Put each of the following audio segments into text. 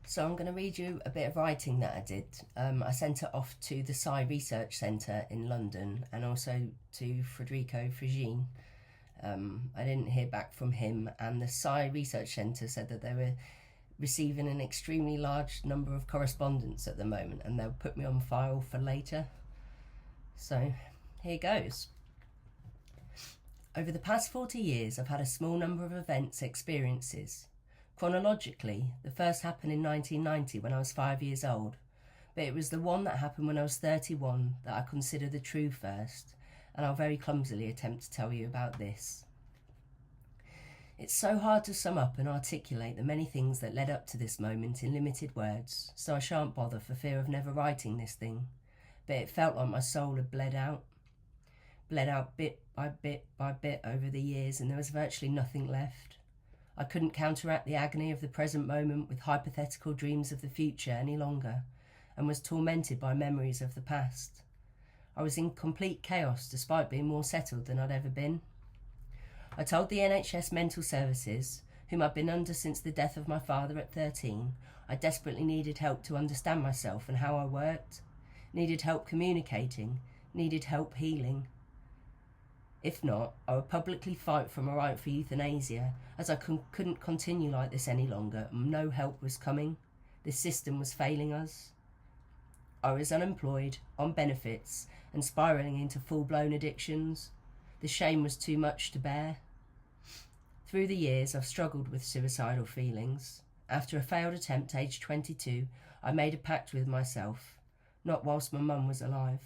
So I'm going to read you a bit of writing that I did. I sent it off to the Psi Research Centre in London and also to Federico Frigine. I didn't hear back from him, and the Psi Research Centre said that they were receiving an extremely large number of correspondence at the moment and they'll put me on file for later. So here goes. Over the past 40 years, I've had a small number of experiences. Chronologically, the first happened in 1990 when I was 5 years old, but it was the one that happened when I was 31 that I consider the true first, and I'll very clumsily attempt to tell you about this. It's so hard to sum up and articulate the many things that led up to this moment in limited words, so I shan't bother for fear of never writing this thing, but it felt like my soul had bled out bit by bit by bit over the years, and there was virtually nothing left. I couldn't counteract the agony of the present moment with hypothetical dreams of the future any longer, and was tormented by memories of the past. I was in complete chaos despite being more settled than I'd ever been. I told the NHS Mental Services, whom I'd been under since the death of my father at 13, I desperately needed help to understand myself and how I worked, needed help communicating, needed help healing. If not, I would publicly fight for my right for euthanasia, as I couldn't continue like this any longer, and no help was coming. This system was failing us. I was unemployed, on benefits, and spiralling into full-blown addictions. The shame was too much to bear. Through the years, I've struggled with suicidal feelings. After a failed attempt aged 22, I made a pact with myself, not whilst my mum was alive.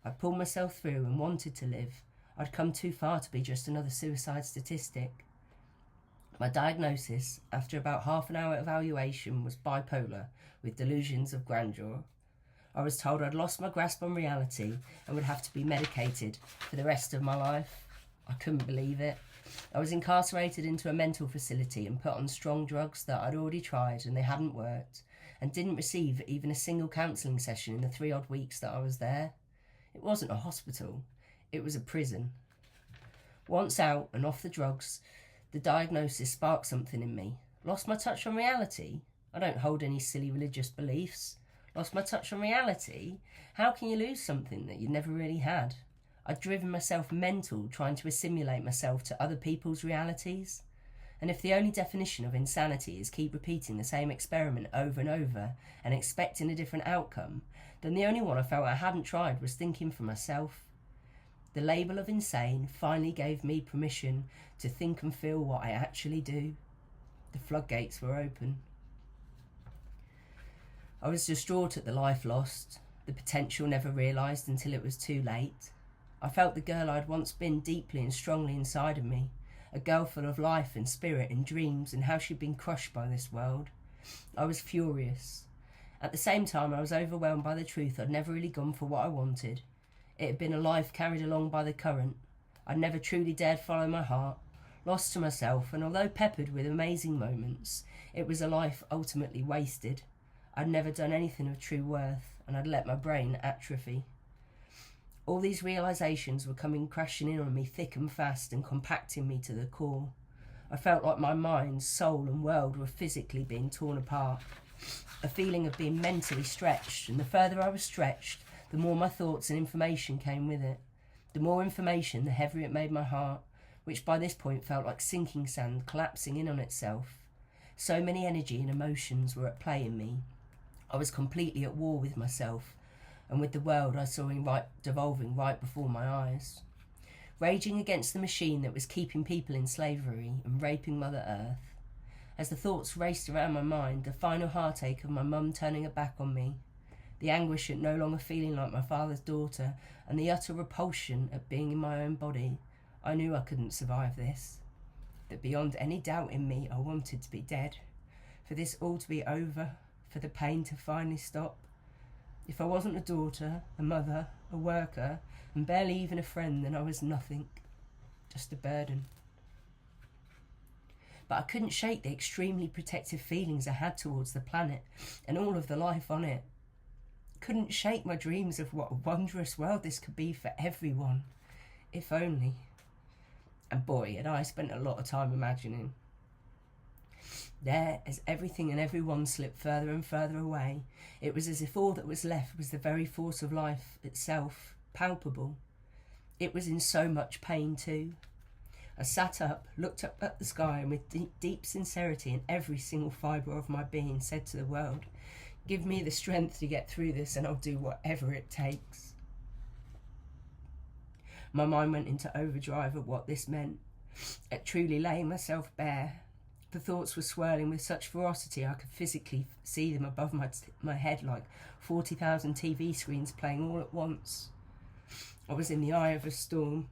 I pulled myself through and wanted to live. I'd come too far to be just another suicide statistic. My diagnosis, after about half an hour evaluation, was bipolar with delusions of grandeur. I was told I'd lost my grasp on reality and would have to be medicated for the rest of my life. I couldn't believe it. I was incarcerated into a mental facility and put on strong drugs that I'd already tried and they hadn't worked, and didn't receive even a single counselling session in the 3 odd weeks that I was there. It wasn't a hospital. It was a prison. Once out and off the drugs, the diagnosis sparked something in me. Lost my touch on reality? I don't hold any silly religious beliefs. Lost my touch on reality? How can you lose something that you never really had? I'd driven myself mental trying to assimilate myself to other people's realities. And if the only definition of insanity is keep repeating the same experiment over and over and expecting a different outcome, then the only one I felt I hadn't tried was thinking for myself. The label of insane finally gave me permission to think and feel what I actually do. The floodgates were open. I was distraught at the life lost, the potential never realised until it was too late. I felt the girl I'd once been deeply and strongly inside of me, a girl full of life and spirit and dreams, and how she'd been crushed by this world. I was furious. At the same time, I was overwhelmed by the truth I'd never really gone for what I wanted. It had been a life carried along by the current. I'd never truly dared follow my heart, lost to myself, and although peppered with amazing moments, it was a life ultimately wasted. I'd never done anything of true worth, and I'd let my brain atrophy. All these realisations were coming crashing in on me thick and fast and compacting me to the core. I felt like my mind, soul and world were physically being torn apart. A feeling of being mentally stretched, and the further I was stretched, the more my thoughts and information came with it. The more information, the heavier it made my heart, which by this point felt like sinking sand collapsing in on itself. So many energy and emotions were at play in me. I was completely at war with myself, and with the world I saw devolving right before my eyes. Raging against the machine that was keeping people in slavery and raping Mother Earth. As the thoughts raced around my mind, the final heartache of my mum turning her back on me, the anguish at no longer feeling like my father's daughter, and the utter repulsion at being in my own body, I knew I couldn't survive this. That beyond any doubt in me, I wanted to be dead. For this all to be over, for the pain to finally stop. If I wasn't a daughter, a mother, a worker, and barely even a friend, then I was nothing. Just a burden. But I couldn't shake the extremely protective feelings I had towards the planet and all of the life on it. Couldn't shake my dreams of what a wondrous world this could be for everyone, if only. And boy, had I spent a lot of time imagining. There, as everything and everyone slipped further and further away, it was as if all that was left was the very force of life itself, palpable. It was in so much pain too. I sat up, looked up at the sky, and with deep sincerity in every single fibre of my being said to the world, "Give me the strength to get through this and I'll do whatever it takes." My mind went into overdrive at what this meant, at truly laying myself bare. The thoughts were swirling with such ferocity I could physically see them above my head like 40,000 TV screens playing all at once. I was in the eye of a storm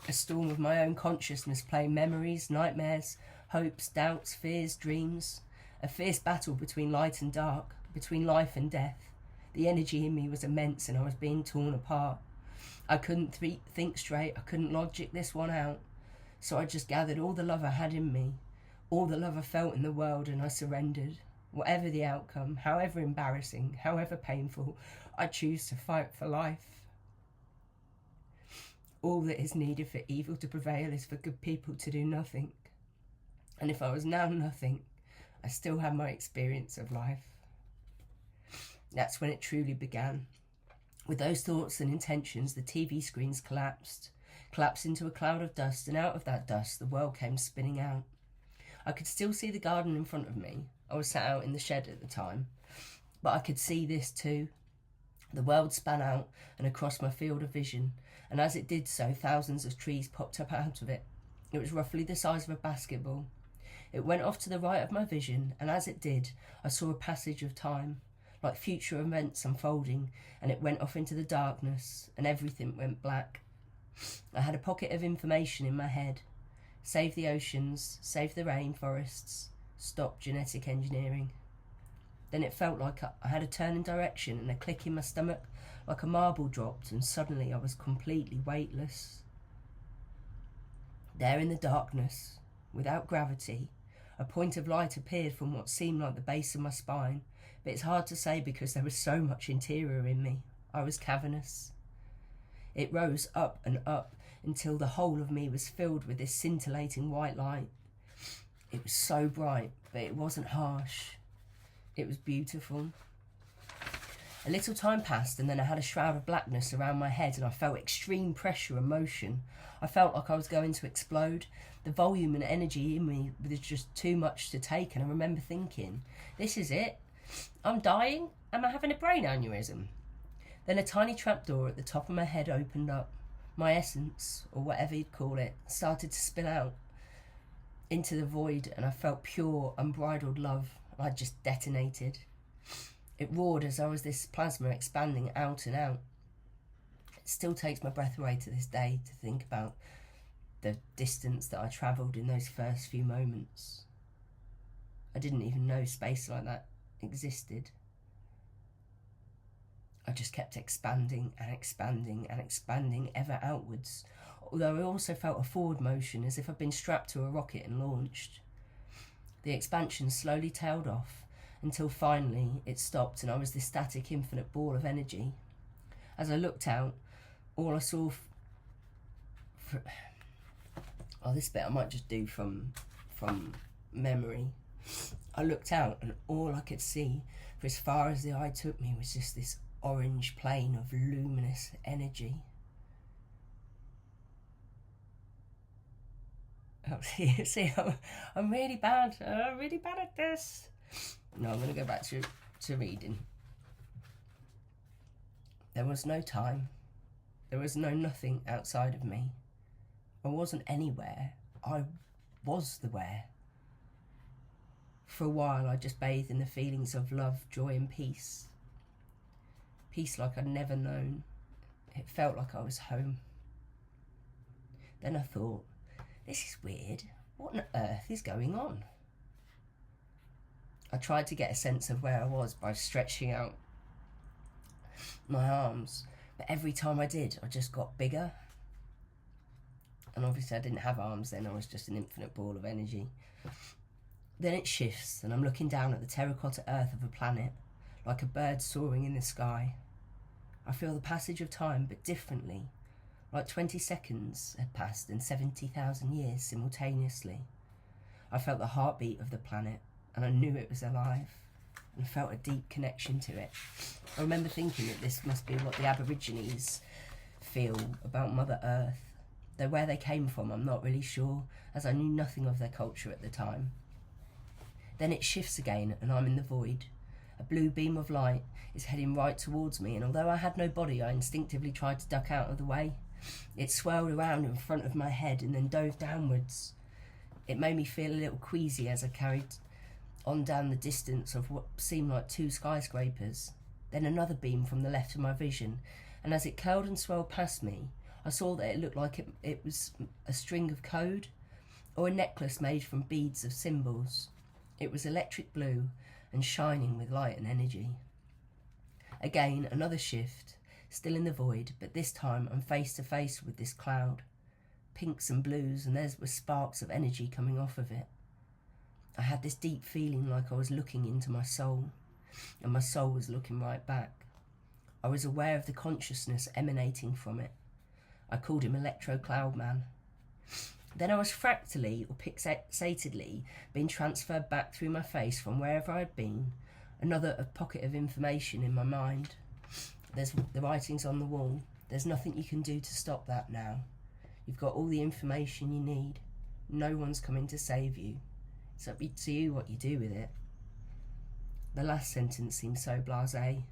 of my own consciousness playing memories, nightmares, hopes, doubts, fears, dreams. A fierce battle between light and dark, between life and death. The energy in me was immense and I was being torn apart. I couldn't think straight, I couldn't logic this one out. So I just gathered all the love I had in me, all the love I felt in the world, and I surrendered. Whatever the outcome, however embarrassing, however painful, I choose to fight for life. All that is needed for evil to prevail is for good people to do nothing. And if I was now nothing, I still had my experience of life. That's when it truly began. With those thoughts and intentions, the TV screens collapsed into a cloud of dust, and out of that dust, the world came spinning out. I could still see the garden in front of me. I was sat out in the shed at the time, but I could see this too. The world span out and across my field of vision, and as it did so, thousands of trees popped up out of it. It was roughly the size of a basketball. It went off to the right of my vision, and as it did, I saw a passage of time, like future events unfolding, and it went off into the darkness, and everything went black. I had a pocket of information in my head. Save the oceans, save the rainforests, stop genetic engineering. Then it felt like I had a turn in direction and a click in my stomach, like a marble dropped, and suddenly I was completely weightless. There in the darkness, without gravity, a point of light appeared from what seemed like the base of my spine, but it's hard to say because there was so much interior in me. I was cavernous. It rose up and up until the whole of me was filled with this scintillating white light. It was so bright, but it wasn't harsh. It was beautiful. A little time passed, and then I had a shroud of blackness around my head, and I felt extreme pressure and motion. I felt like I was going to explode. The volume and energy in me was just too much to take, and I remember thinking, this is it? I'm dying? Am I having a brain aneurysm? Then a tiny trapdoor at the top of my head opened up. My essence, or whatever you'd call it, started to spill out into the void, and I felt pure, unbridled love. I just detonated. It roared as I was this plasma expanding out and out. It still takes my breath away to this day to think about the distance that I travelled in those first few moments. I didn't even know space like that existed. I just kept expanding and expanding and expanding ever outwards, although I also felt a forward motion as if I'd been strapped to a rocket and launched. The expansion slowly tailed off until finally it stopped and I was this static infinite ball of energy. As I looked out, all I saw this bit I might just do from memory. I looked out and all I could see for as far as the eye took me was just this orange plane of luminous energy. Oh, see, I'm really bad. I'm really bad at this. No, I'm going to go back to reading. There was no time. There was no nothing outside of me. I wasn't anywhere. I was the where. For a while, I just bathed in the feelings of love, joy, and peace. Peace like I'd never known. It felt like I was home. Then I thought, this is weird. What on earth is going on? I tried to get a sense of where I was by stretching out my arms, but every time I did, I just got bigger. And obviously I didn't have arms then, I was just an infinite ball of energy. Then it shifts, and I'm looking down at the terracotta earth of a planet, like a bird soaring in the sky. I feel the passage of time, but differently, like 20 seconds had passed and 70,000 years simultaneously. I felt the heartbeat of the planet, and I knew it was alive, and felt a deep connection to it. I remember thinking that this must be what the Aborigines feel about Mother Earth, though where they came from I'm not really sure, as I knew nothing of their culture at the time. Then it shifts again, and I'm in the void. A blue beam of light is heading right towards me, and although I had no body, I instinctively tried to duck out of the way. It swirled around in front of my head and then dove downwards. It made me feel a little queasy as I carried on down the distance of what seemed like 2 skyscrapers. Then another beam from the left of my vision, and as it curled and swirled past me, I saw that it looked like it was a string of code, or a necklace made from beads of symbols. It was electric blue and shining with light and energy. Again, another shift, still in the void, but this time I'm face to face with this cloud. Pinks and blues, and there were sparks of energy coming off of it. I had this deep feeling like I was looking into my soul, and my soul was looking right back. I was aware of the consciousness emanating from it. I called him Electro Cloud Man. Then I was fractally or pixelatedly being transferred back through my face from wherever I'd been, another pocket of information in my mind. There's the writings on the wall. There's nothing you can do to stop that now. You've got all the information you need. No one's coming to save you. It's up to you what you do with it. The last sentence seemed so blasé.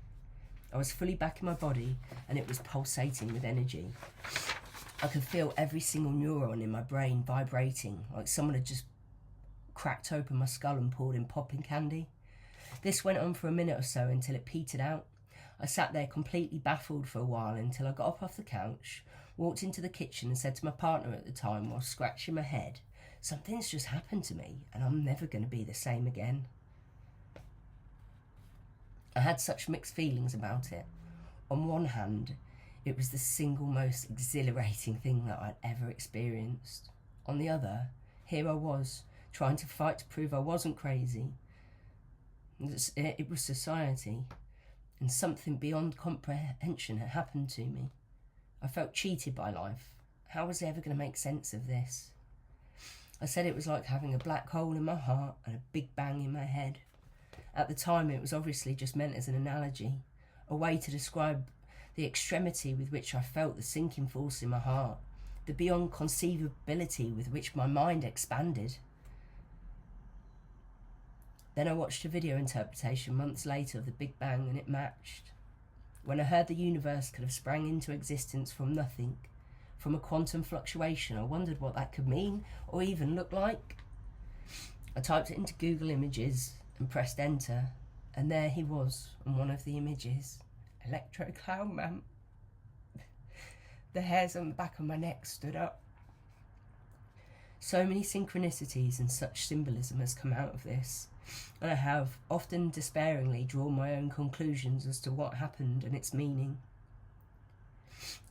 I was fully back in my body, and it was pulsating with energy. I could feel every single neuron in my brain vibrating, like someone had just cracked open my skull and poured in popping candy. This went on for a minute or so until it petered out. I sat there completely baffled for a while until I got up off the couch, walked into the kitchen and said to my partner at the time while scratching my head, "Something's just happened to me and I'm never going to be the same again." I had such mixed feelings about it. On one hand, it was the single most exhilarating thing that I'd ever experienced. On the other, here I was, trying to fight to prove I wasn't crazy. It was society, and something beyond comprehension had happened to me. I felt cheated by life. How was I ever going to make sense of this? I said it was like having a black hole in my heart and a big bang in my head. At the time, it was obviously just meant as an analogy, a way to describe the extremity with which I felt the sinking force in my heart, the beyond conceivability with which my mind expanded. Then I watched a video interpretation months later of the Big Bang, and it matched. When I heard the universe could have sprang into existence from nothing, from a quantum fluctuation, I wondered what that could mean or even look like. I typed it into Google Images and pressed enter, and there he was on one of the images. Electro Cloud Man. The hairs on the back of my neck stood up. So many synchronicities and such symbolism has come out of this, and I have often despairingly drawn my own conclusions as to what happened and its meaning.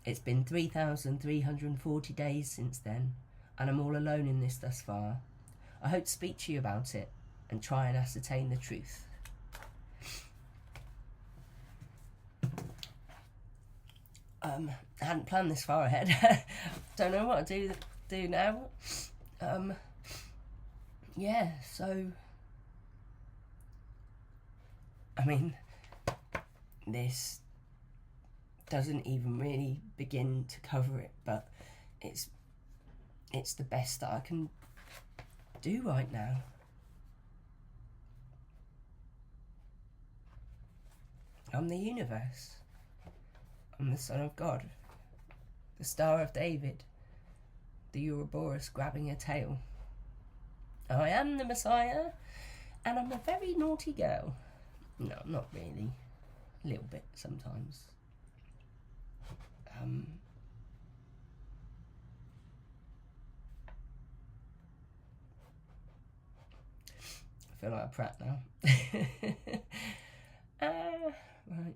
It's been 3,340 days since then, and I'm all alone in this thus far. I hope to speak to you about it and try and ascertain the truth. I hadn't planned this far ahead. Don't know what to do now. Yeah, so I mean, this doesn't even really begin to cover it, but it's the best that I can do right now. I'm the universe. I'm the Son of God, the Star of David, the Ouroboros grabbing a tail. I am the Messiah, and I'm a very naughty girl. No, not really. A little bit sometimes. I feel like a prat now. Right.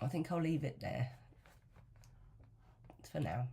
I think I'll leave it there for now.